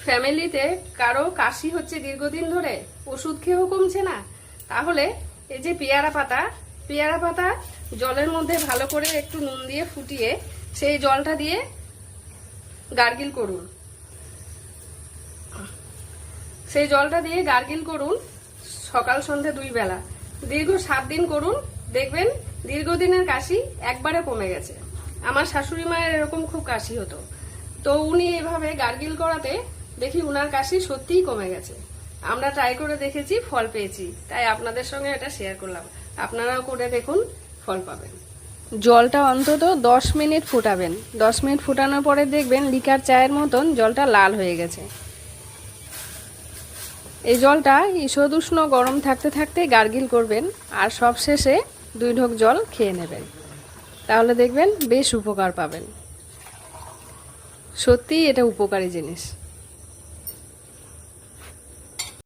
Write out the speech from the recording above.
ফ্যামিলিতে কারো কাশি হচ্ছে দীর্ঘদিন ধরে, ওষুধ খেয়েও কমছে না, তাহলে এই যে পেয়ারা পাতা জলের মধ্যে ভালো করে একটু নুন দিয়ে ফুটিয়ে সেই জলটা দিয়ে গার্গিল করুন। সেই জলটা দিয়ে গার্গিল করুন সকাল সন্ধ্যা 2 বেলা, দীর্ঘ 7 দিন করুন। দেখবেন দীর্ঘদিনের কাশি একবারে কমে গেছে। আমার শাশুড়ি মায়ের এরকম খুব কাশি হতো, তো উনি এভাবে গার্গিল করাতে দেখি উনার কাশি সত্যিই কমে গেছে। আমরা ট্রাই করে দেখেছি, ফল পেয়েছি, তাই আপনাদের সঙ্গে এটা শেয়ার করলাম। আপনারাও করে দেখুন, ফল পাবেন। জলটা অন্তত 10 মিনিট ফুটাবেন। 10 মিনিট ফুটানোর পরে দেখবেন লিকার চায়ের মতন জলটা লাল হয়ে গেছে। এই জলটা ঈষদ উষ্ণ গরম থাকতে থাকতে গার্গিল করবেন, আর সবশেষে 2 ঢোক জল খেয়ে নেবেন। তাহলে দেখবেন বেশ উপকার পাবেন। সত্যিই এটা উপকারী জিনিস।